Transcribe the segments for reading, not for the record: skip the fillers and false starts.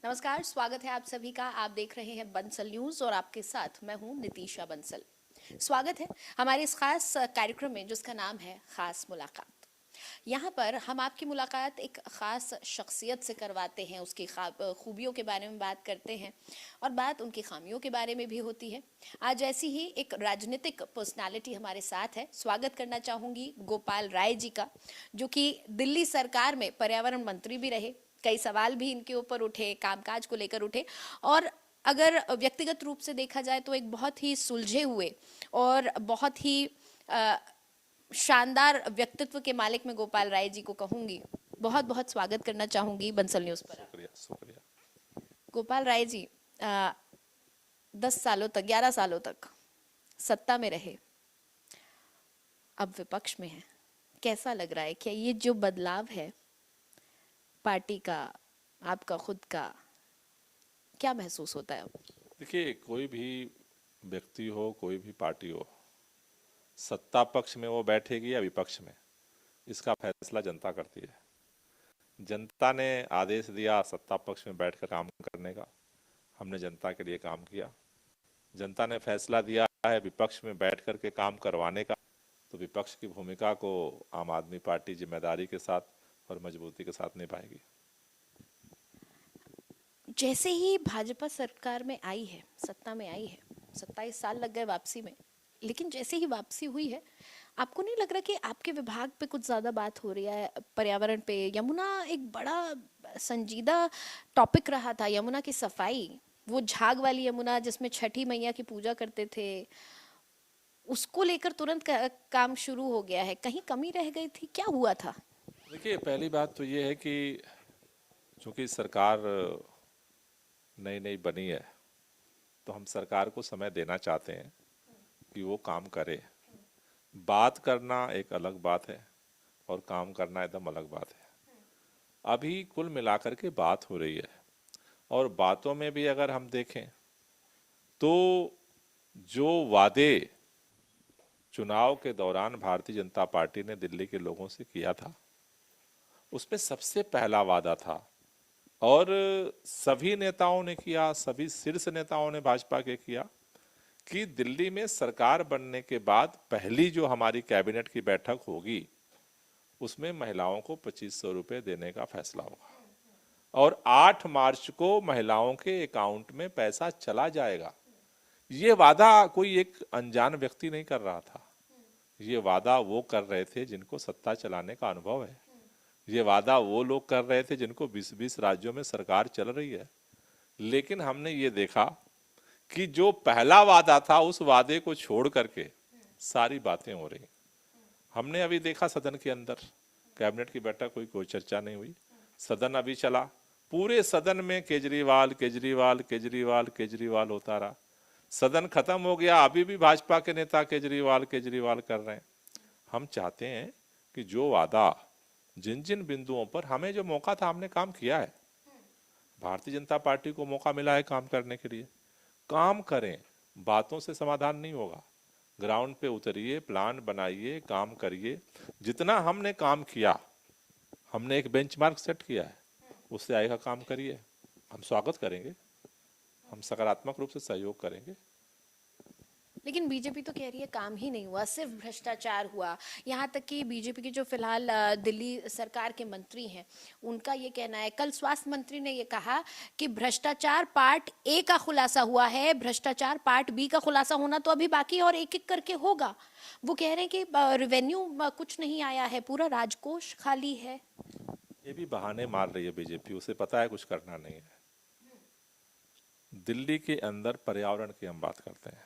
नमस्कार, स्वागत है आप सभी का। आप देख रहे हैं बंसल न्यूज और आपके साथ मैं हूं नितीशा बंसल। स्वागत है हमारे इस खास कार्यक्रम में जिसका नाम है खास मुलाकात। यहाँ पर हम आपकी मुलाकात एक खास शख्सियत से करवाते हैं, उसकी खूबियों के बारे में बात करते हैं और बात उनकी खामियों के बारे में भी होती है। आज ऐसी ही एक राजनीतिक पर्सनालिटी हमारे साथ है। स्वागत करना चाहूंगी गोपाल राय जी का, जो कि दिल्ली सरकार में पर्यावरण मंत्री भी रहे। कई सवाल भी इनके ऊपर उठे, कामकाज को लेकर उठे, और अगर व्यक्तिगत रूप से देखा जाए तो एक बहुत ही सुलझे हुए और बहुत ही शानदार व्यक्तित्व के मालिक मैं गोपाल राय जी को कहूंगी। बहुत बहुत स्वागत करना चाहूंगी बंसल न्यूज पर। शुक्रिया शुक्रिया। गोपाल राय जी 10 सालों तक, 11 सालों तक सत्ता में रहे, अब विपक्ष में है। कैसा लग रहा है? क्या ये जो बदलाव है पार्टी का, आपका खुद का, क्या महसूस होता है अब? देखिए, कोई भी व्यक्ति हो, कोई भी पार्टी हो, सत्ता पक्ष में वो बैठेगी या विपक्ष में, इसका फैसला जनता करती है। जनता ने आदेश दिया सत्ता पक्ष में बैठकर काम करने का, हमने जनता के लिए काम किया। जनता ने फैसला दिया है विपक्ष में बैठ कर के काम करवाने का, तो विपक्ष की भूमिका को आम आदमी पार्टी जिम्मेदारी के साथ और मजबूती के साथ निभाएगी। जैसे ही भाजपा सरकार में आई है, सत्ता में आई है, 27 साल लग गए वापसी में, लेकिन जैसे ही वापसी हुई है, आपको नहीं लग रहा कि आपके विभाग पे कुछ ज्यादा बात हो रही है? पर्यावरण पे, यमुना एक बड़ा संजीदा टॉपिक रहा था, यमुना की सफाई, वो झाग वाली यमुना जिसमें छठी मैया की पूजा करते थे, उसको लेकर तुरंत काम शुरू हो गया है। कहीं कमी रह गई थी? क्या हुआ था? देखिए, पहली बात तो ये है कि चूंकि सरकार नई नई बनी है, तो हम सरकार को समय देना चाहते हैं कि वो काम करे। बात करना एक अलग बात है और काम करना एकदम अलग बात है। अभी कुल मिलाकर के बात हो रही है, और बातों में भी अगर हम देखें तो जो वादे चुनाव के दौरान भारतीय जनता पार्टी ने दिल्ली के लोगों से किया था, उसमें सबसे पहला वादा था, और सभी नेताओं ने किया, सभी शीर्ष नेताओं ने भाजपा के किया, कि दिल्ली में सरकार बनने के बाद पहली जो हमारी कैबिनेट की बैठक होगी उसमें महिलाओं को 2500 रुपये देने का फैसला होगा, और 8 मार्च को महिलाओं के अकाउंट में पैसा चला जाएगा। ये वादा कोई एक अनजान व्यक्ति नहीं कर रहा था, ये वादा वो कर रहे थे जिनको सत्ता चलाने का अनुभव है। ये वादा वो लोग कर रहे थे जिनको 20-20 राज्यों में सरकार चल रही है। लेकिन हमने ये देखा कि जो पहला वादा था उस वादे को छोड़ करके सारी बातें हो रही। हमने अभी देखा सदन के अंदर कैबिनेट की बैठक हुई, कोई चर्चा नहीं हुई। सदन अभी चला, पूरे सदन में केजरीवाल केजरीवाल केजरीवाल केजरीवाल होता रहा। सदन खत्म हो गया, अभी भी भाजपा के नेता केजरीवाल केजरीवाल कर रहे हैं। हम चाहते हैं कि जो वादा, जिन जिन बिंदुओं पर हमें जो मौका था हमने काम किया है, भारतीय जनता पार्टी को मौका मिला है काम करने के लिए, काम करें। बातों से समाधान नहीं होगा, ग्राउंड पे उतरिए, प्लान बनाइए, काम करिए। जितना हमने काम किया, हमने एक बेंचमार्क सेट किया है, उससे आगे का काम करिए। हम स्वागत करेंगे, हम सकारात्मक रूप से सहयोग करेंगे। लेकिन बीजेपी तो कह रही है काम ही नहीं हुआ, सिर्फ भ्रष्टाचार हुआ। यहाँ तक कि बीजेपी के जो फिलहाल दिल्ली सरकार के मंत्री हैं, उनका ये कहना है, कल स्वास्थ्य मंत्री ने ये कहा कि भ्रष्टाचार पार्ट ए का खुलासा हुआ है, भ्रष्टाचार पार्ट बी का खुलासा होना तो अभी बाकी, और एक एक करके होगा। वो कह रहे हैं कि रेवेन्यू कुछ नहीं आया है, पूरा राजकोष खाली है। ये भी बहाने मार रही है बीजेपी, उसे पता है कुछ करना नहीं है। दिल्ली के अंदर पर्यावरण की हम बात करते हैं।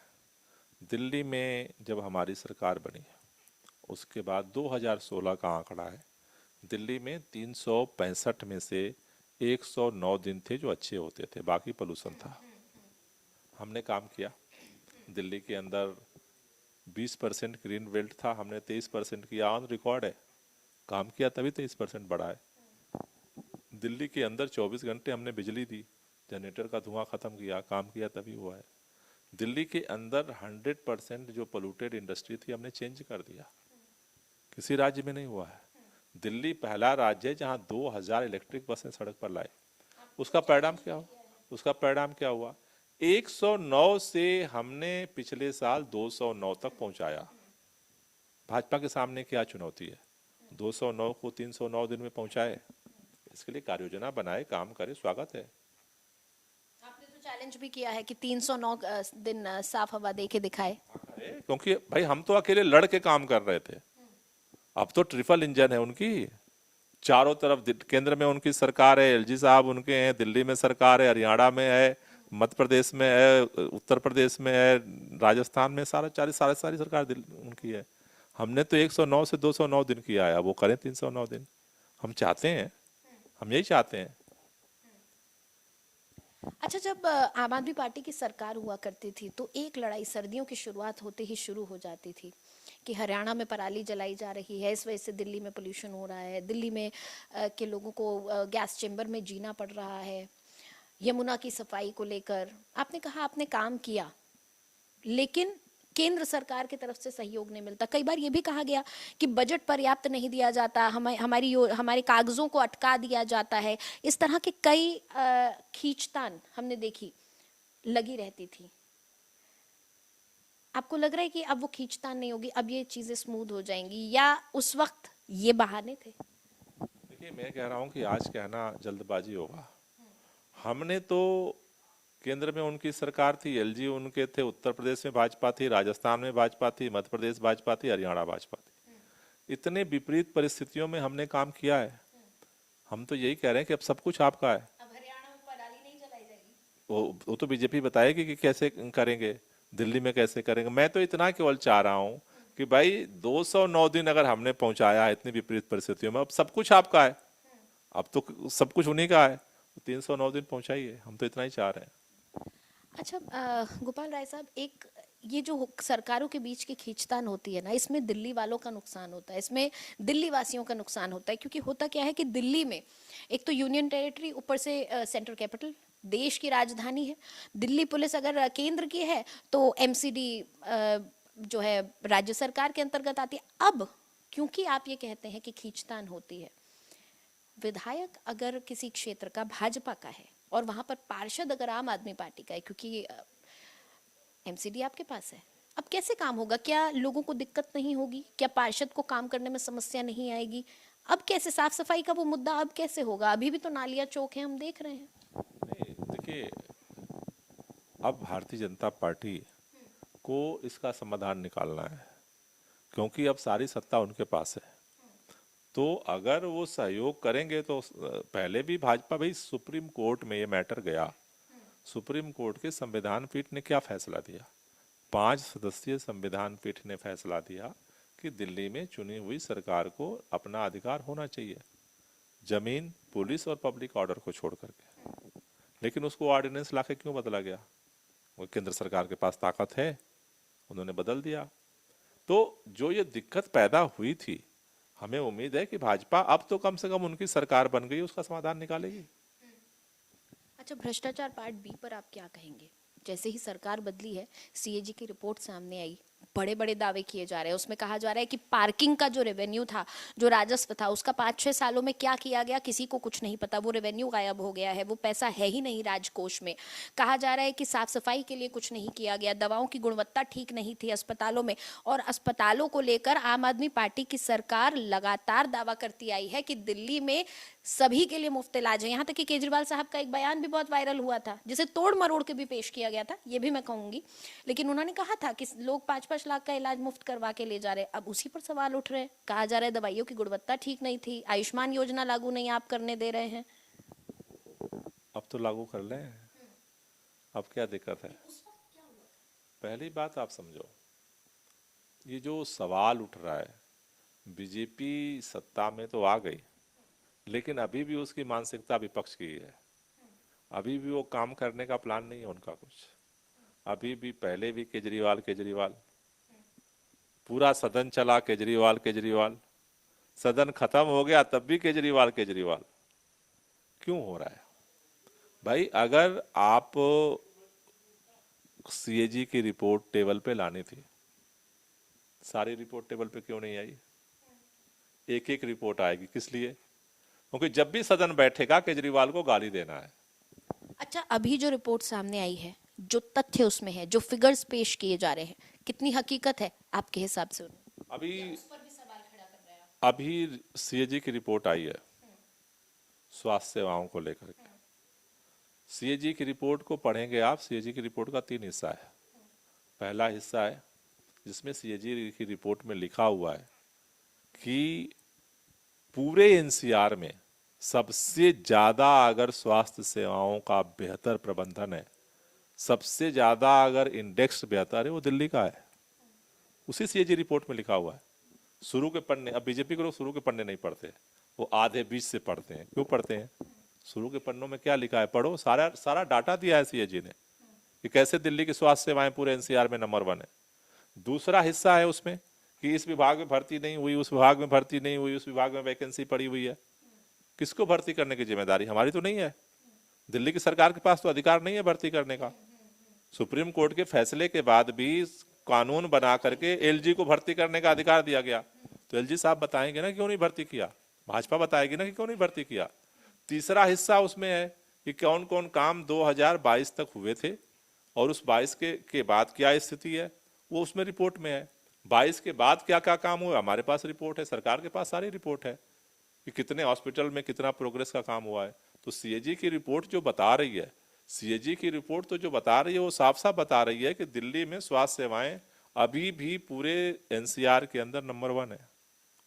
दिल्ली में जब हमारी सरकार बनी, उसके बाद 2016 का आंकड़ा है, दिल्ली में 365 में से 109 दिन थे जो अच्छे होते थे, बाकी पोल्यूशन था। हमने काम किया। दिल्ली के अंदर 20% ग्रीन बेल्ट था, हमने 23% किया, ऑन रिकॉर्ड है। काम किया तभी 23% बढ़ा है। दिल्ली के अंदर 24 घंटे हमने बिजली दी, जनरेटर का धुआं खत्म किया, काम किया तभी हुआ है। दिल्ली के अंदर 100% जो पोल्यूटेड इंडस्ट्री थी हमने चेंज कर दिया, किसी राज्य में नहीं हुआ है। दिल्ली पहला राज्य है जहां 2000 इलेक्ट्रिक बसें सड़क पर लाए। उसका परिणाम क्या हुआ? उसका परिणाम क्या हुआ? 109 से हमने पिछले साल 209 तक पहुंचाया। भाजपा के सामने क्या चुनौती है? 209 को 309 दिन में पहुंचाए। इसके लिए कार्य योजना बनाए, काम करे, स्वागत है। आपने तो चैलेंज भी किया है कि 309 दिन साफ हवा दे के दिखाए। अरे क्योंकि भाई हम तो अकेले लड़ के काम कर रहे थे, अब तो ट्रिपल इंजन है उनकी। चारों तरफ केंद्र में उनकी सरकार है, एलजी साहब उनके हैं, दिल्ली में सरकार है, हरियाणा में है, मध्य प्रदेश में है, उत्तर प्रदेश में है, राजस्थान में, सारी सरकार उनकी है। हमने तो 109 से 209 दिन किया है, अब वो करें 309 दिन। हम चाहते हैं, हम यही चाहते हैं। अच्छा, जब आम आदमी पार्टी की सरकार हुआ करती थी तो एक लड़ाई सर्दियों की शुरुआत होते ही शुरू हो जाती थी कि हरियाणा में पराली जलाई जा रही है, इस वजह से दिल्ली में पोल्यूशन हो रहा है, दिल्ली में के लोगों को गैस चेंबर में जीना पड़ रहा है। यमुना की सफाई को लेकर आपने कहा आपने काम किया, लेकिन केंद्र सरकार की तरफ से सहयोग नहीं मिलता। कई बार ये भी कहा गया कि बजट पर्याप्त नहीं दिया जाता, हमारे कागजों को अटका दिया जाता है। इस तरह के कई खींचतान हमने देखी लगी रहती थी। आपको लग रहा है कि अब वो खींचतान नहीं होगी, अब ये चीजें स्मूथ हो जाएंगी, या उस वक्त ये बहाने थे? देखिए, मैं कह रहा हूँ कि आज कहना जल्दबाजी होगा। हमने तो केंद्र में उनकी सरकार थी, एलजी उनके थे, उत्तर प्रदेश में भाजपा थी, राजस्थान में भाजपा थी, मध्य प्रदेश भाजपा थी, हरियाणा भाजपा थी। इतने विपरीत परिस्थितियों में हमने काम किया है। हम तो यही कह रहे हैं कि अब सब कुछ आपका है। अब हरियाणा में पराली नहीं जलाई जाएगी। वो तो बीजेपी बताएगी कि कैसे करेंगे, दिल्ली में कैसे करेंगे। मैं तो इतना केवल चाह रहा हूँ कि भाई 209 दिन अगर हमने पहुंचाया है इतनी विपरीत परिस्थितियों में, अब सब कुछ आपका है, अब तो सब कुछ उन्हीं का है, तो 309 दिन पहुंचाइए, हम तो इतना ही चाह रहे हैं। अच्छा, गोपाल राय साहब, एक ये जो सरकारों के बीच की खींचतान होती है ना, इसमें दिल्ली वालों का नुकसान होता है, इसमें दिल्ली वासियों का नुकसान होता है। क्योंकि होता क्या है कि दिल्ली में एक तो यूनियन टेरिटरी, ऊपर से सेंट्रल कैपिटल, देश की राजधानी है। दिल्ली पुलिस अगर केंद्र की है तो एमसीडी जो है राज्य सरकार के अंतर्गत आती है। अब क्योंकि आप ये कहते हैं कि खींचतान होती है, विधायक अगर किसी क्षेत्र का भाजपा का है और वहां पर पार्षद अगर आम आदमी पार्टी का है, क्योंकि एमसीडी आपके पास है, अब कैसे काम होगा? क्या लोगों को दिक्कत नहीं होगी? क्या पार्षद को काम करने में समस्या नहीं आएगी? अब कैसे साफ सफाई का वो मुद्दा अब कैसे होगा? अभी भी तो नालियां चौक है, हम देख रहे हैं। नहीं, देखिए, अब भारतीय जनता पार्टी को इसका समाधान निकालना है, क्योंकि अब सारी सत्ता उनके पास है। तो अगर वो सहयोग करेंगे तो पहले भी भाजपा, भाई सुप्रीम कोर्ट में ये मैटर गया, सुप्रीम कोर्ट के संविधान पीठ ने क्या फैसला दिया? 5 सदस्यीय संविधान पीठ ने फैसला दिया कि दिल्ली में चुनी हुई सरकार को अपना अधिकार होना चाहिए, जमीन, पुलिस और पब्लिक ऑर्डर को छोड़ करके। लेकिन उसको ऑर्डिनेंस लाके क्यों बदला गया? वो केंद्र सरकार के पास ताकत है, उन्होंने बदल दिया। तो जो ये दिक्कत पैदा हुई थी, हमें उम्मीद है कि भाजपा अब तो कम से कम उनकी सरकार बन गई, उसका समाधान निकालेगी। अच्छा, भ्रष्टाचार पार्ट बी पर आप क्या कहेंगे? जैसे ही सरकार बदली है, सीएजी की रिपोर्ट सामने आई, बड़े बड़े दावे किए जा रहे हैं। उसमें कहा जा रहा है कि पार्किंग का जो रेवेन्यू था, जो राजस्व था, उसका 5-6 सालों में क्या किया गया किसी को कुछ नहीं पता। वो रेवेन्यू गायब हो गया है, वो पैसा है ही नहीं राजकोष में। कहा जा रहा है कि साफ सफाई के लिए कुछ नहीं किया गया, दवाओं की गुणवत्ता ठीक नहीं थी अस्पतालों में। और अस्पतालों को लेकर आम आदमी पार्टी की सरकार लगातार दावा करती आई है कि दिल्ली में सभी के लिए मुफ्त इलाज है। यहाँ तक कि केजरीवाल साहब का एक बयान भी बहुत वायरल हुआ था, जिसे तोड़ मरोड़ के भी पेश किया गया था, ये भी मैं कहूंगी। लेकिन उन्होंने कहा था कि लोग 5-5 लाख का इलाज मुफ्त करवा के ले जा रहे हैं। अब उसी पर सवाल उठ रहे हैं। कहा जा रहा है दवाइयों की गुणवत्ता ठीक नहीं थी, आयुष्मान योजना लागू नहीं आप करने दे रहे हैं। अब तो लागू कर लें, अब क्या दिक्कत है? पहली बात आप समझो, ये जो सवाल उठ रहा है, बीजेपी सत्ता में तो आ गई, लेकिन अभी भी उसकी मानसिकता विपक्ष की है। अभी भी वो काम करने का प्लान नहीं है उनका कुछ। अभी भी, पहले भी केजरीवाल केजरीवाल, पूरा सदन चला केजरीवाल केजरीवाल, सदन खत्म हो गया तब भी केजरीवाल केजरीवाल। क्यों हो रहा है भाई? अगर आप सीएजी की रिपोर्ट टेबल पे लानी थी, सारी रिपोर्ट टेबल पे क्यों नहीं आई? एक एक रिपोर्ट आएगी, किस लिए? क्योंकि जब भी सदन बैठेगा केजरीवाल को गाली देना है। अच्छा, अभी जो रिपोर्ट सामने आई है, जो तथ्य उसमें है, जो फिगर्स पेश किए जा रहे हैं, कितनी हकीकत है आपके हिसाब से उनमें? अभी या उस पर भी सवाल खड़ा कर रहे हैं आप? अभी सीएजी की रिपोर्ट आई है स्वास्थ्य सेवाओं को लेकर के। सीएजी की रिपोर्ट को पढ़ेंगे आप। सीएजी की रिपोर्ट का 3 हिस्सा है। पहला हिस्सा है जिसमें सीएजी की रिपोर्ट में लिखा हुआ है कि पूरे एनसीआर में सबसे ज़्यादा अगर स्वास्थ्य सेवाओं का बेहतर प्रबंधन है, सबसे ज़्यादा अगर इंडेक्स बेहतर है, वो दिल्ली का है। उसी सीएजी रिपोर्ट में लिखा हुआ है। शुरू के पन्ने, अब बीजेपी के लोग शुरू के पन्ने नहीं पढ़ते, वो आधे बीच से पढ़ते हैं। क्यों पढ़ते हैं? शुरू के पन्नों में क्या लिखा है पढ़ो। सारा सारा डाटा दिया है सीएजी ने कि कैसे दिल्ली की स्वास्थ्य सेवाएं पूरे एनसीआर में नंबर 1 है। दूसरा हिस्सा है उसमें कि इस विभाग में भर्ती नहीं हुई, उस विभाग में भर्ती नहीं हुई, उस विभाग में वैकेंसी पड़ी हुई है। किसको भर्ती करने की जिम्मेदारी? हमारी तो नहीं है। दिल्ली की सरकार के पास तो अधिकार नहीं है भर्ती करने का। सुप्रीम कोर्ट के फैसले के बाद भी कानून बना करके एलजी को भर्ती करने का अधिकार दिया गया। तो एलजी साहब बताएंगे ना क्यों नहीं भर्ती किया, भाजपा बताएगी ना कि क्यों नहीं भर्ती किया। तीसरा हिस्सा उसमें है कि कौन कौन काम 2022 तक हुए थे और उस 22 के बाद क्या स्थिति है, वो उसमें रिपोर्ट में है। 22 के बाद क्या क्या काम हुआ, हमारे पास रिपोर्ट है, सरकार के पास सारी रिपोर्ट है कि कितने हॉस्पिटल में कितना प्रोग्रेस का काम हुआ है। तो सीएजी की रिपोर्ट जो बता रही है, सीएजी की रिपोर्ट तो जो बता रही है वो साफ साफ बता रही है कि दिल्ली में स्वास्थ्य सेवाएं अभी भी पूरे एनसीआर के अंदर नंबर 1 है।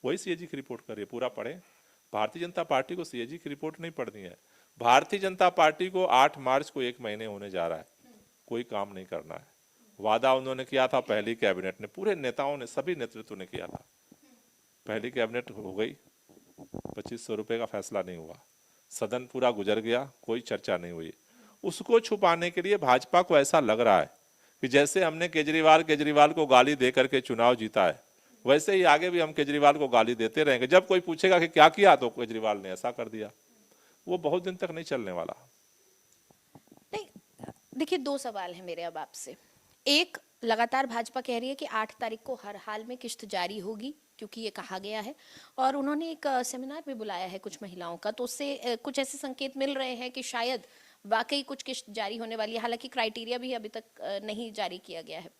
वही सीएजी की रिपोर्ट कर रही है। पूरा पढ़ें। भारतीय जनता पार्टी को सीएजी की रिपोर्ट नहीं पढ़नी है। भारतीय जनता पार्टी को 8 मार्च को 1 महीने होने जा रहा है, कोई काम नहीं करना है। वादा उन्होंने किया था, पहली कैबिनेट ने, पूरे नेताओं ने, सभी नेतृत्व ने किया था। पहली कैबिनेट हो गई, 2500 रुपये का फैसला नहीं हुआ, सदन पूरा गुजर गया, कोई चर्चा नहीं हुई। उसको छुपाने के लिए भाजपा को ऐसा लग रहा है कि जैसे हमने केजरीवाल को गाली दे करके चुनाव जीता है, वैसे ही आगे भी हम केजरीवाल को गाली देते रहेंगे। जब कोई पूछेगा कि क्या किया तो केजरीवाल ने ऐसा कर दिया। वो बहुत दिन तक नहीं चलने वाला। नहीं, देखिए, 2 सवाल है मेरे अब आपसे। एक, लगातार भाजपा कह रही है कि 8 तारीख को हर हाल में किश्त जारी होगी, क्योंकि ये कहा गया है, और उन्होंने एक सेमिनार भी बुलाया है कुछ महिलाओं का, तो उससे कुछ ऐसे संकेत मिल रहे हैं कि शायद वाकई कुछ किश्त जारी होने वाली है। हालांकि क्राइटेरिया भी अभी तक नहीं जारी किया गया है।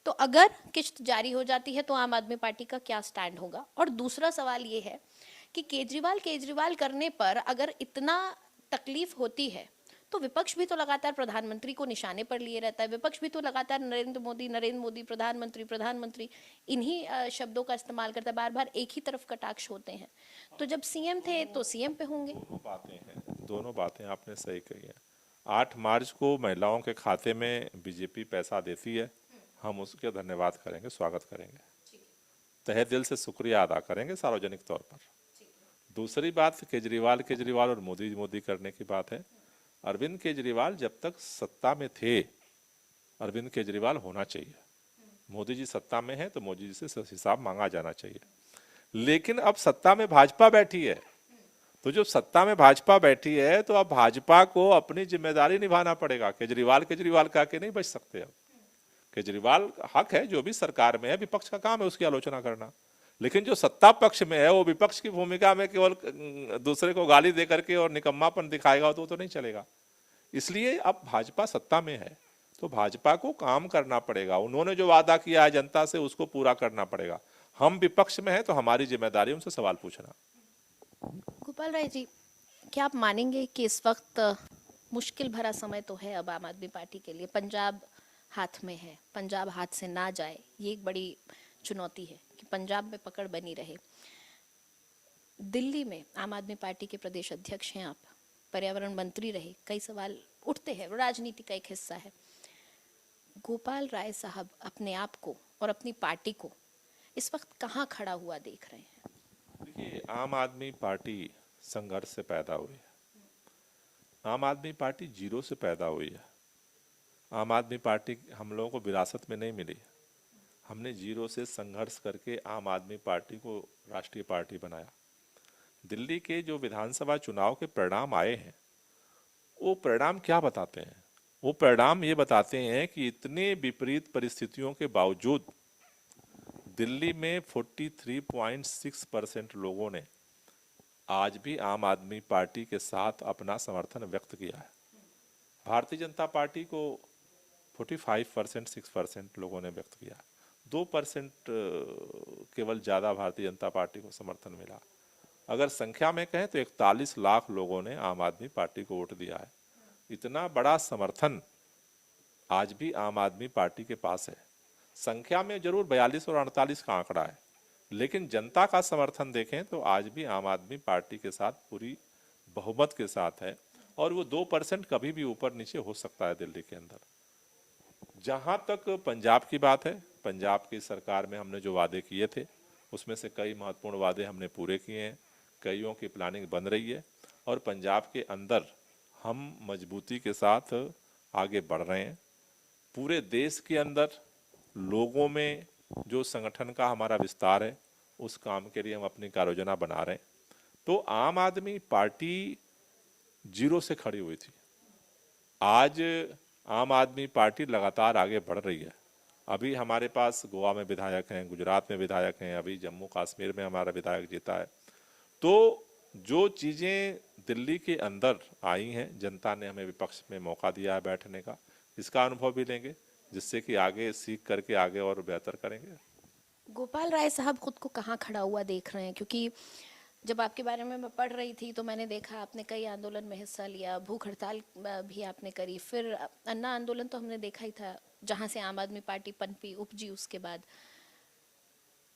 तो अगर किश्त जारी हो जाती है तो आम आदमी पार्टी का क्या स्टैंड होगा? और दूसरा सवाल ये है कि केजरीवाल करने पर अगर इतना तकलीफ होती है तो विपक्ष भी तो लगातार प्रधानमंत्री को निशाने पर लिए रहता है। विपक्ष भी तो लगातार नरेंद्र मोदी प्रधानमंत्री इन्हीं शब्दों का इस्तेमाल करता है। बार बार एक ही तरफ कटाक्ष होते हैं। तो जब सीएम थे तो सीएम पे होंगे। दोनों बातें आपने सही कही है। 8 मार्च को महिलाओं के खाते में बीजेपी पैसा देती है, हम उसके धन्यवाद करेंगे, स्वागत करेंगे, तहे दिल से शुक्रिया अदा करेंगे सार्वजनिक तौर पर। दूसरी बात, केजरीवाल और मोदी करने की बात है। अरविंद केजरीवाल जब तक सत्ता में थे, अरविंद केजरीवाल होना चाहिए। मोदी जी सत्ता में है तो मोदी जी से हिसाब मांगा जाना चाहिए। लेकिन अब सत्ता में भाजपा बैठी है, तो जो सत्ता में भाजपा बैठी है तो अब भाजपा को अपनी जिम्मेदारी निभाना पड़ेगा। केजरीवाल कह के नहीं बच सकते। अब केजरीवाल हक है, जो भी सरकार में है, विपक्ष का काम है उसकी आलोचना करना। लेकिन जो सत्ता पक्ष में है वो विपक्ष की भूमिका में केवल दूसरे को गाली दे करके और निकम्मापन दिखाएगा तो नहीं चलेगा। इसलिए अब भाजपा सत्ता में है तो भाजपा को काम करना पड़ेगा। उन्होंने जो वादा किया है जनता से उसको पूरा करना पड़ेगा। हम विपक्ष में हैं तो हमारी जिम्मेदारी उनसे सवाल पूछना। गोपाल राय जी, क्या आप मानेंगे कि इस वक्त मुश्किल भरा समय तो है अब आम आदमी पार्टी के लिए? पंजाब हाथ में है, पंजाब हाथ से ना जाए, ये एक बड़ी चुनौती है कि पंजाब में पकड़ बनी रहे। दिल्ली में आम आदमी पार्टी के प्रदेश अध्यक्ष हैं आप, पर्यावरण मंत्री रहे, कई सवाल उठते हैं, राजनीति का एक हिस्सा है। गोपाल राय साहब अपने आप को और अपनी पार्टी को इस वक्त कहाँ खड़ा हुआ देख रहे हैं? देखिए, आम आदमी पार्टी संघर्ष से पैदा हुई है। आम आदमी पार्टी जीरो से पैदा हुई है। आम आदमी पार्टी हम लोगों को विरासत में नहीं मिली। हमने जीरो से संघर्ष करके आम आदमी पार्टी को राष्ट्रीय पार्टी बनाया। दिल्ली के जो विधानसभा चुनाव के परिणाम आए हैं, वो परिणाम क्या बताते हैं? वो परिणाम ये बताते हैं कि इतने विपरीत परिस्थितियों के बावजूद दिल्ली में 43.6% लोगों ने आज भी आम आदमी पार्टी के साथ अपना समर्थन व्यक्त किया है। भारतीय जनता पार्टी को 45% 6% लोगों ने व्यक्त किया, 2% केवल ज़्यादा भारतीय जनता पार्टी को समर्थन मिला। अगर संख्या में कहें तो 41 लाख लोगों ने आम आदमी पार्टी को वोट दिया है। इतना बड़ा समर्थन आज भी आम आदमी पार्टी के पास है। संख्या में जरूर 42 और 48 का आंकड़ा है, लेकिन जनता का समर्थन देखें तो आज भी आम आदमी पार्टी के साथ पूरी बहुमत के साथ है, और वो 2% कभी भी ऊपर नीचे हो सकता है दिल्ली के अंदर। जहां तक पंजाब की बात है, पंजाब की सरकार में हमने जो वादे किए थे उसमें से कई महत्वपूर्ण वादे हमने पूरे किए हैं, कईयों की प्लानिंग बन रही है, और पंजाब के अंदर हम मजबूती के साथ आगे बढ़ रहे हैं। पूरे देश के अंदर लोगों में जो संगठन का हमारा विस्तार है, उस काम के लिए हम अपनी कार्ययोजना बना रहे हैं। तो आम आदमी पार्टी जीरो से खड़ी हुई थी, आज आम आदमी पार्टी लगातार आगे बढ़ रही है। अभी हमारे पास गोवा में विधायक हैं, गुजरात में विधायक हैं, अभी जम्मू कश्मीर में हमारा विधायक जीता है। तो जो चीज़ें दिल्ली के अंदर आई हैं, जनता ने हमें विपक्ष में मौका दिया है बैठने का, इसका अनुभव भी लेंगे, जिससे कि आगे सीख करके आगे और बेहतर करेंगे। गोपाल राय साहब खुद को कहाँ खड़ा हुआ देख रहे हैं? क्योंकि जब आपके बारे में मैं पढ़ रही थी तो मैंने देखा आपने कई आंदोलन में हिस्सा लिया, भूख हड़ताल भी आपने करी, फिर अन्ना आंदोलन तो हमने देखा ही था जहां से आम आदमी पार्टी पनपी उपजी। उसके बाद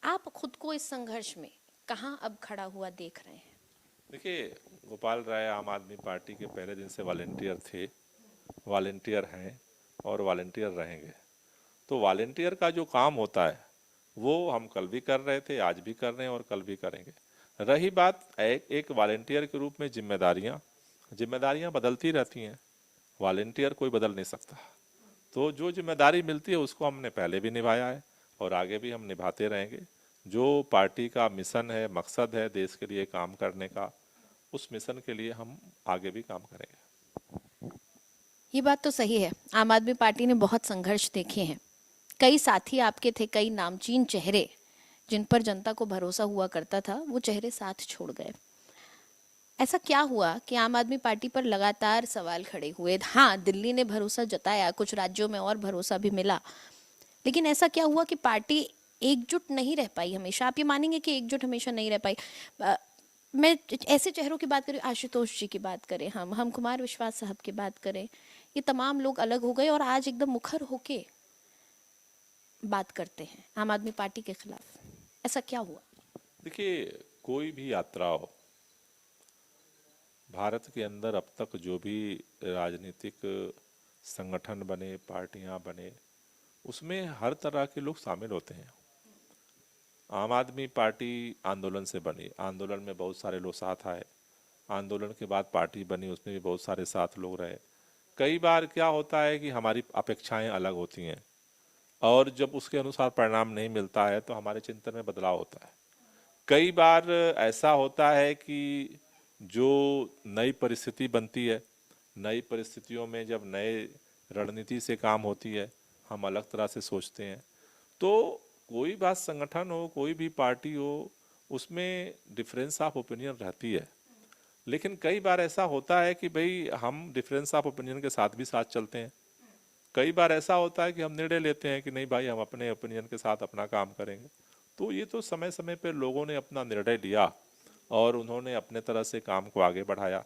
आप खुद को इस संघर्ष में कहाँ अब खड़ा हुआ देख रहे हैं? देखिए, गोपाल राय आम आदमी पार्टी के पहले दिन से वॉलेंटियर थे, वॉलेंटियर हैं और वॉलेंटियर रहेंगे। तो वॉलेंटियर का जो काम होता है वो हम कल भी कर रहे थे, आज भी कर रहे हैं और कल भी करेंगे। रही बात एक वॉलेंटियर के रूप में जिम्मेदारियां बदलती रहती हैं, वॉलेंटियर कोई बदल नहीं सकता। तो जो जिम्मेदारी मिलती है उसको हमने पहले भी निभाया है और आगे भी हम निभाते रहेंगे। जो पार्टी का मिशन है, मकसद है देश के लिए काम करने का, उस मिशन के लिए हम आगे भी काम करेंगे। ये बात तो सही है, आम आदमी पार्टी ने बहुत संघर्ष देखे हैं। कई साथी आपके थे, कई नामचीन चेहरे जिन पर जनता को भरोसा हुआ करता था, वो चेहरे साथ छोड़ गए। ऐसा क्या हुआ कि आम आदमी पार्टी पर लगातार सवाल खड़े हुए? हाँ, दिल्ली ने भरोसा जताया, कुछ राज्यों में और भरोसा भी मिला, लेकिन ऐसा क्या हुआ कि पार्टी एकजुट नहीं रह पाई हमेशा? आप ये मानेंगे कि एकजुट हमेशा नहीं रह पाई? मैं ऐसे चेहरों की बात करें, आशुतोष जी की बात करें, हम कुमार विश्वास साहब की बात करें, ये तमाम लोग अलग हो गए और आज एकदम मुखर होके बात करते हैं आम आदमी पार्टी के खिलाफ। ऐसा क्या हुआ? देखिए, कोई भी यात्रा हो, भारत के अंदर अब तक जो भी राजनीतिक संगठन बने, पार्टियां बने, उसमें हर तरह के लोग शामिल होते हैं। आम आदमी पार्टी आंदोलन से बनी, आंदोलन में बहुत सारे लोग साथ आए, आंदोलन के बाद पार्टी बनी, उसमें भी बहुत सारे साथ लोग रहे। कई बार क्या होता है कि हमारी अपेक्षाएं अलग होती हैं और जब उसके अनुसार परिणाम नहीं मिलता है तो हमारे चिंतन में बदलाव होता है। कई बार ऐसा होता है कि जो नई परिस्थिति बनती है, नई परिस्थितियों में जब नए रणनीति से काम होती है, हम अलग तरह से सोचते हैं। तो कोई बात संगठन हो, कोई भी पार्टी हो, उसमें डिफरेंस ऑफ ओपिनियन रहती है। लेकिन कई बार ऐसा होता है कि भाई हम डिफरेंस ऑफ ओपिनियन के साथ भी साथ चलते हैं। कई बार ऐसा होता है कि हम निर्णय लेते हैं कि नहीं भाई, हम अपने ओपिनियन के साथ अपना काम करेंगे। तो ये तो समय समय पर लोगों ने अपना निर्णय लिया और उन्होंने अपने तरह से काम को आगे बढ़ाया।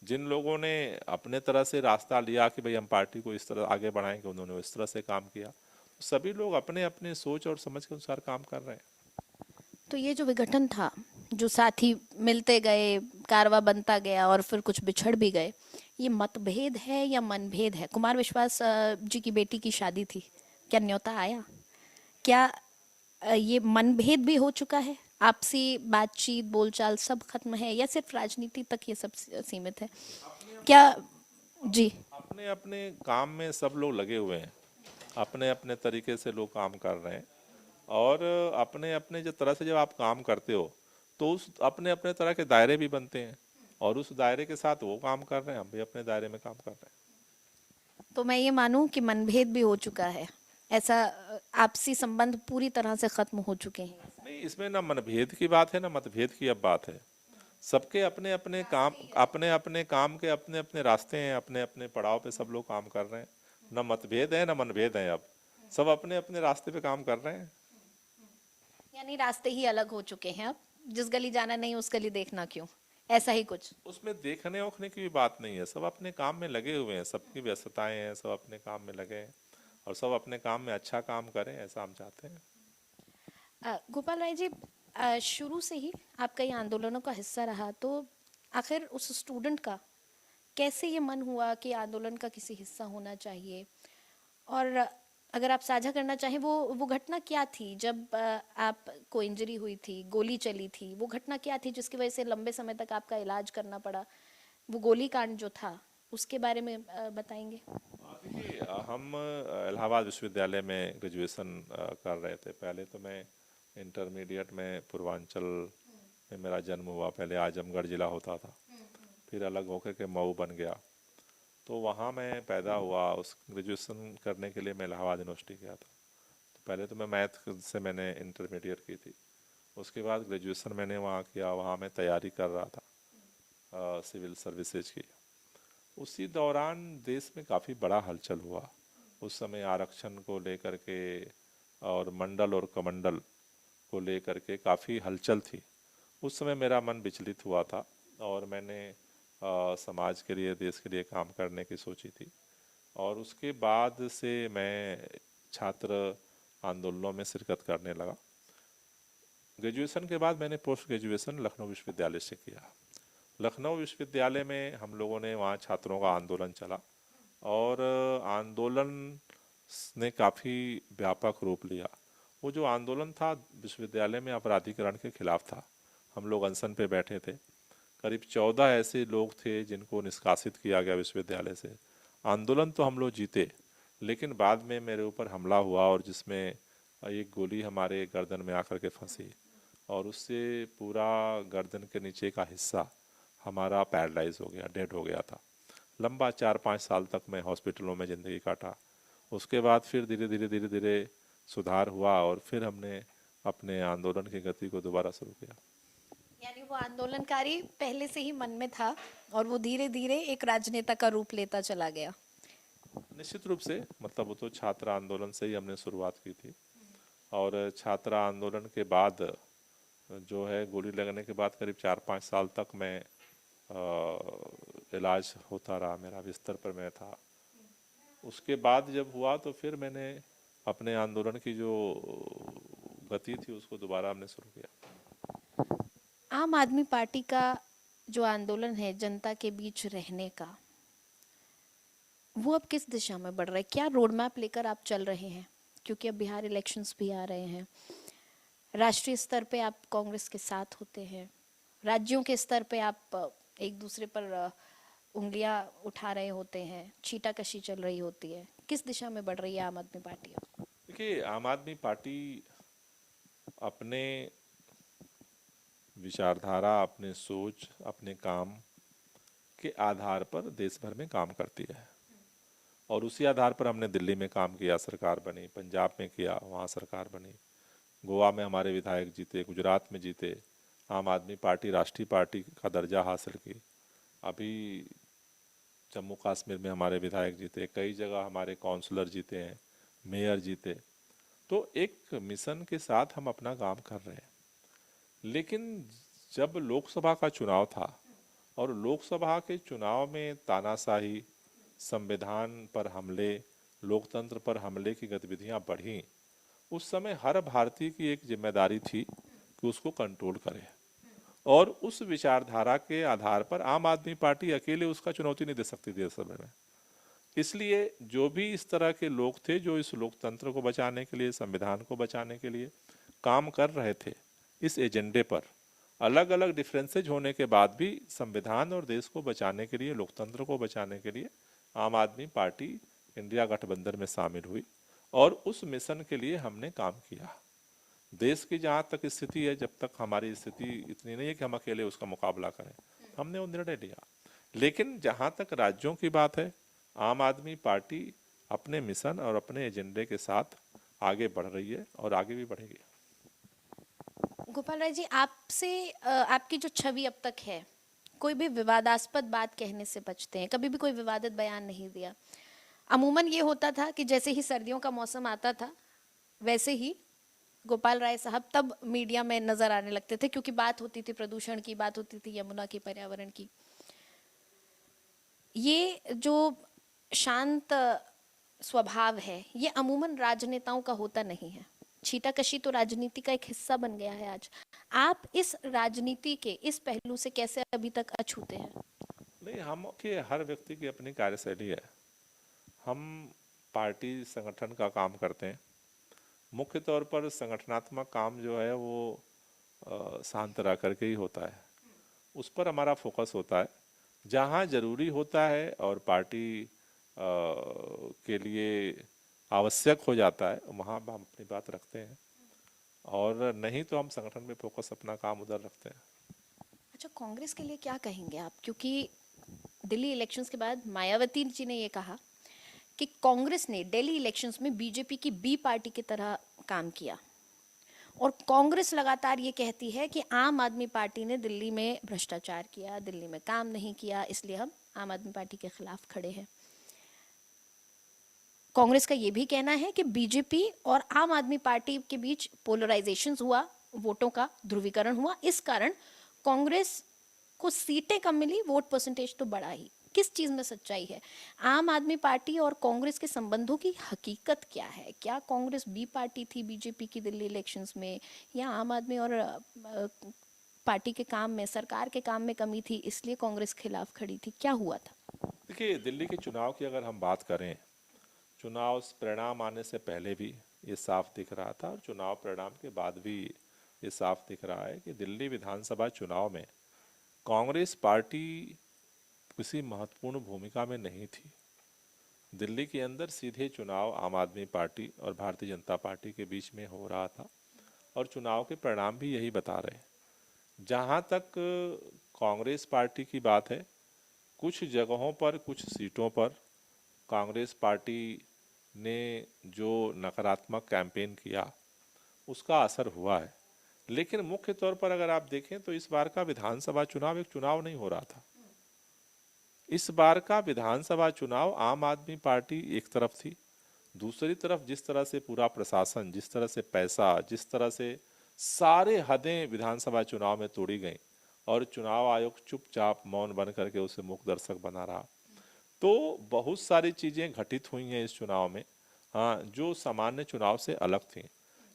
जिन लोगों ने अपने तरह से रास्ता लिया कि भाई हम पार्टी को इस तरह आगे बढ़ाएंगे, उन्होंने इस तरह से काम किया। सभी लोग अपने अपने सोच और समझ के अनुसार काम कर रहे हैं। तो ये जो विघटन था, जो साथी मिलते गए, कारवा बनता गया और फिर कुछ बिछड़ भी गए, ये मतभेद है या मनभेद है? कुमार विश्वास जी की बेटी की शादी थी, क्या न्योता आया? क्या ये मनभेद भी हो चुका है? आपसी बातचीत, बोलचाल सब खत्म है या सिर्फ राजनीति तक ये सब सीमित है? क्या जी, अपने अपने काम में सब लोग लगे हुए हैं, अपने अपने तरीके से लोग काम कर रहे हैं और अपने अपने जो तरह से जब आप काम करते हो तो उस अपने अपने तरह के दायरे भी बनते हैं और उस दायरे के साथ वो काम कर रहे हैं, हम भी अपने दायरे में काम कर रहे हैं। तो मैं ये मानूं कि मनभेद भी हो चुका है, ऐसा आपसी संबंध पूरी तरह से खत्म हो चुके हैं? नहीं, इसमें ना मनभेद की बात है ना मतभेद की अब बात है। सबके अपने अपने काम, अपने अपने काम के अपने अपने रास्ते हैं, अपने अपने पड़ाव पे सब लोग काम कर रहे हैं। न मतभेद है न मनभेद है, अब सब अपने अपने रास्ते पे काम कर रहे हैं। यानी रास्ते ही अलग हो चुके हैं अब, जिस गली जाना नहीं उस गली देखना क्यों, ऐसा ही कुछ। उसमें देखने ओखने की भी बात नहीं है, सब अपने काम में लगे हुए हैं, सबकी व्यस्तताएं हैं, सब अपने काम में लगे हैं और सब अपने काम में अच्छा काम करें, ऐसा हम चाहते हैं। गोपाल राय जी, शुरू से ही आप कई आंदोलनों का हिस्सा रहा, तो आखिर उस स्टूडेंट का कैसे ये मन हुआ कि आंदोलन का किसी हिस्सा होना चाहिए? और अगर आप साझा करना चाहें, वो घटना क्या थी जब आपको इंजरी हुई थी, गोली चली थी, वो घटना क्या थी जिसकी वजह से लंबे समय तक आपका इलाज करना पड़ा? वो गोली कांड जो था उसके बारे में बताएंगे? देखिए, हम इलाहाबाद विश्वविद्यालय में ग्रेजुएशन कर रहे थे। पहले तो मैं इंटरमीडिएट में पूर्वांचल में मेरा जन्म हुआ, पहले आजमगढ़ जिला होता था, फिर अलग होकर के मऊ बन गया, तो वहाँ मैं पैदा हुआ। उस ग्रेजुएशन करने के लिए मैं इलाहाबाद यूनिवर्सिटी गया था। तो पहले तो मैं मैथ से मैंने इंटरमीडिएट की थी, उसके बाद ग्रेजुएशन मैंने वहाँ किया, वहाँ मैं तैयारी कर रहा था सिविल सर्विसेज की। उसी दौरान देश में काफ़ी बड़ा हलचल हुआ। उस समय आरक्षण को लेकर के और मंडल और कमंडल को लेकर के काफ़ी हलचल थी। उस समय मेरा मन विचलित हुआ था और मैंने समाज के लिए, देश के लिए काम करने की सोची थी। और उसके बाद से मैं छात्र आंदोलनों में शिरकत करने लगा। ग्रेजुएशन के बाद मैंने पोस्ट ग्रेजुएशन लखनऊ विश्वविद्यालय से किया। लखनऊ विश्वविद्यालय में हम लोगों ने, वहाँ छात्रों का आंदोलन चला और आंदोलन ने काफ़ी व्यापक रूप लिया। वो जो आंदोलन था विश्वविद्यालय में अपराधीकरण के खिलाफ था। हम लोग अनशन पे बैठे थे, करीब 14 ऐसे लोग थे जिनको निष्कासित किया गया विश्वविद्यालय से। आंदोलन तो हम लोग जीते, लेकिन बाद में मेरे ऊपर हमला हुआ और जिसमें एक गोली हमारे गर्दन में आकर के फंसी और उससे पूरा गर्दन के नीचे का हिस्सा हमारा पैरालाइज हो गया, डेड हो गया था। लंबा 4-5 साल तक मैं हॉस्पिटलों में ज़िंदगी काटा। उसके बाद फिर धीरे धीरे सुधार हुआ और फिर हमने अपने आंदोलन की गति को दोबारा शुरू किया। यानी वो आंदोलनकारी पहले से ही मन में था और वो धीरे धीरे एक राजनेता का रूप लेता चला गया। निश्चित रूप से, मतलब वो तो छात्र आंदोलन से ही हमने शुरुआत की थी और छात्र आंदोलन के बाद जो है, गोली लगने के बाद करीब 4-5 साल तक मैं इलाज होता रहा, मेरा बिस्तर पर मैं था। उसके बाद जब हुआ तो फिर मैंने अपने आंदोलन की जो गति थी उसको दोबारा हमने शुरू किया। आम आदमी पार्टी का जो आंदोलन है जनता के बीच रहने का, वो अब किस दिशा में बढ़ रहा है? क्या रोड मैप लेकर आप चल रहे हैं? क्योंकि अब बिहार इलेक्शंस भी आ रहे हैं, राष्ट्रीय स्तर पे आप कांग्रेस के साथ होते हैं, राज्यों के स्तर पे आप एक दूसरे पर उंगलियां उठा रहे होते हैं, छीटाकशी चल रही होती है। किस दिशा में बढ़ रही है आम आदमी पार्टी अब? देखिए, आम आदमी पार्टी अपने विचारधारा, अपने सोच, अपने काम के आधार पर देश भर में काम करती है और उसी आधार पर हमने दिल्ली में काम किया, सरकार बनी, पंजाब में किया, वहाँ सरकार बनी, गोवा में हमारे विधायक जीते, गुजरात में जीते, आम आदमी पार्टी राष्ट्रीय पार्टी का दर्जा हासिल की। अभी जम्मू कश्मीर में हमारे विधायक जीते, कई जगह हमारे काउंसलर जीते हैं, मेयर जीते। तो एक मिशन के साथ हम अपना काम कर रहे हैं। लेकिन जब लोकसभा का चुनाव था और लोकसभा के चुनाव में तानाशाही, संविधान पर हमले, लोकतंत्र पर हमले की गतिविधियां बढ़ी, उस समय हर भारतीय की एक जिम्मेदारी थी कि उसको कंट्रोल करे और उस विचारधारा के आधार पर आम आदमी पार्टी अकेले उसका चुनौती नहीं दे सकती थी असल में। इसलिए जो भी इस तरह के लोग थे जो इस लोकतंत्र को बचाने के लिए, संविधान को बचाने के लिए काम कर रहे थे, इस एजेंडे पर अलग अलग डिफरेंसेज होने के बाद भी संविधान और देश को बचाने के लिए, लोकतंत्र को बचाने के लिए आम आदमी पार्टी इंडिया गठबंधन में शामिल हुई और उस मिशन के लिए हमने काम किया। देश की जहाँ तक स्थिति है, जब तक हमारी स्थिति इतनी नहीं है कि हम अकेले उसका मुकाबला करें, हमने वो निर्णय लिया। लेकिन जहाँ तक राज्यों की बात है, आम आदमी पार्टी अपने मिशन और अपने एजेंडे के साथ आगे बढ़ रही है और आगे भी बढ़ेगी। गोपाल राय जी, आपसे आपकी जो छवि अब तक है, कोई भी विवादास्पद बात कहने से बचते हैं, कभी भी कोई विवादित बयान नहीं दिया। अमूमन ये होता था कि जैसे ही सर्दियों का मौसम आता था, वैसे ही गोपाल राय साहब तब मीडिया में नजर आने लगते थे, क्योंकि बात होती थी प्रदूषण की, बात होती थी यमुना की, पर्यावरण की। ये जो शांत स्वभाव है, ये अमूमन राजनेताओं का होता नहीं है। छीटाकशी तो राजनीति का एक हिस्सा बन गया है आज। आप इस राजनीति के इस पहलू से कैसे अभी तक अछूते हैं? नहीं, हम कि हर व्यक्ति की अपनी कार्यशैली है। हम पार्टी संगठन का काम करते हैं। मुख्य तौर पर संगठनात्मक काम जो है वो शांत रह करके ही होता है। उस पर हमारा फोकस होता है। जहाँ जरूरी होता है और पार्टी के लिए आवश्यक हो जाता है, वहाँ हम अपनी बात रखते हैं, और नहीं तो हम संगठन में फोकस अपना काम उधर रखते हैं। अच्छा, कांग्रेस के लिए क्या कहेंगे आप? क्योंकि दिल्ली इलेक्शंस के बाद मायावती जी ने ये कहा कि कांग्रेस ने दिल्ली इलेक्शंस में बीजेपी की बी पार्टी की तरह काम किया, और कांग्रेस लगातार ये कहती है कि आम आदमी पार्टी ने दिल्ली में भ्रष्टाचार किया, दिल्ली में काम नहीं किया, इसलिए हम आम आदमी पार्टी के खिलाफ खड़े हैं। कांग्रेस का ये भी कहना है कि बीजेपी और आम आदमी पार्टी के बीच पोलराइजेशन हुआ, वोटों का ध्रुवीकरण हुआ, इस कारण कांग्रेस को सीटें कम मिली, वोट परसेंटेज तो बढ़ा ही। किस चीज में सच्चाई है? आम आदमी पार्टी और कांग्रेस के संबंधों की हकीकत क्या है? क्या कांग्रेस बी पार्टी थी बीजेपी की दिल्ली इलेक्शंस में, या आम आदमी और पार्टी के काम में, सरकार के काम में कमी थी, इसलिए कांग्रेस खिलाफ खड़ी थी? क्या हुआ था? देखिए, दिल्ली के चुनाव की अगर हम बात करें, चुनाव परिणाम आने से पहले भी ये साफ दिख रहा था और चुनाव परिणाम के बाद भी ये साफ दिख रहा है कि दिल्ली विधानसभा चुनाव में कांग्रेस पार्टी किसी महत्वपूर्ण भूमिका में नहीं थी। दिल्ली के अंदर सीधे चुनाव आम आदमी पार्टी और भारतीय जनता पार्टी के बीच में हो रहा था, और चुनाव के परिणाम भी यही बता रहे हैं। जहाँ तक कांग्रेस पार्टी की बात है, कुछ जगहों पर, कुछ सीटों पर कांग्रेस पार्टी ने जो नकारात्मक कैंपेन किया उसका असर हुआ है। लेकिन मुख्य तौर पर अगर आप देखें तो इस बार का विधानसभा चुनाव एक चुनाव नहीं हो रहा था। इस बार का विधानसभा चुनाव आम आदमी पार्टी एक तरफ थी, दूसरी तरफ जिस तरह से पूरा प्रशासन, जिस तरह से पैसा, जिस तरह से सारे हदें विधानसभा चुनाव में तोड़ी गई, और चुनाव आयोग चुपचाप मौन बन करके उसे मूक दर्शक बना रहा। तो बहुत सारी चीज़ें घटित हुई हैं इस चुनाव में, हाँ, जो सामान्य चुनाव से अलग थी।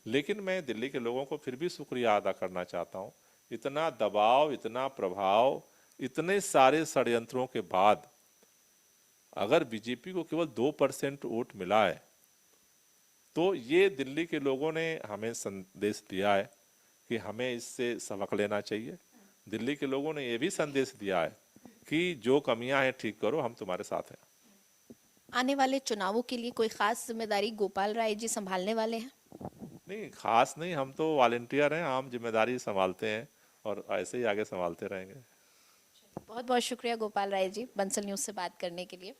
लेकिन मैं दिल्ली के लोगों को फिर भी शुक्रिया अदा करना चाहता हूँ। इतना दबाव, इतना प्रभाव, इतने सारे षड्यंत्रों के बाद अगर बीजेपी को केवल 2% वोट मिला है, तो ये दिल्ली के लोगों ने हमें संदेश दिया है कि हमें इससे सबक लेना चाहिए। दिल्ली के लोगों ने ये भी संदेश दिया है कि जो कमियां हैं ठीक करो, हम तुम्हारे साथ हैं। आने वाले चुनावों के लिए कोई खास जिम्मेदारी गोपाल राय जी संभालने वाले हैं? नहीं, खास नहीं, हम तो वॉलेंटियर हैं, हम जिम्मेदारी संभालते हैं और ऐसे ही आगे संभालते रहेंगे। बहुत बहुत शुक्रिया गोपाल राय जी, बंसल न्यूज से बात करने के लिए।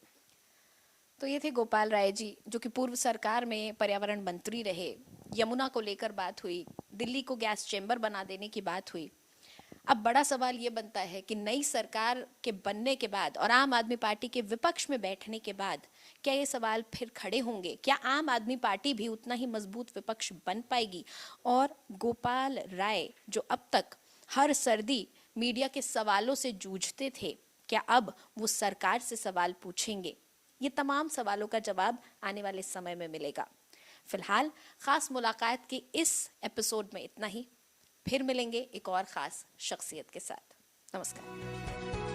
तो ये थे गोपाल राय जी, जो कि पूर्व सरकार में पर्यावरण मंत्री रहे। यमुना को लेकर बात हुई, दिल्ली को गैस चेंबर बना देने की बात हुई। अब बड़ा सवाल ये बनता है कि नई सरकार के बनने के बाद और आम आदमी पार्टी के विपक्ष में बैठने के बाद क्या ये सवाल फिर खड़े होंगे? क्या आम आदमी पार्टी भी उतना ही मजबूत विपक्ष बन पाएगी? और गोपाल राय जो अब तक हर सर्दी मीडिया के सवालों से जूझते थे, क्या अब वो सरकार से सवाल पूछेंगे? ये तमाम सवालों का जवाब आने वाले समय में मिलेगा। फिलहाल खास मुलाकात के इस एपिसोड में इतना ही। फिर मिलेंगे एक और खास शख्सियत के साथ। नमस्कार।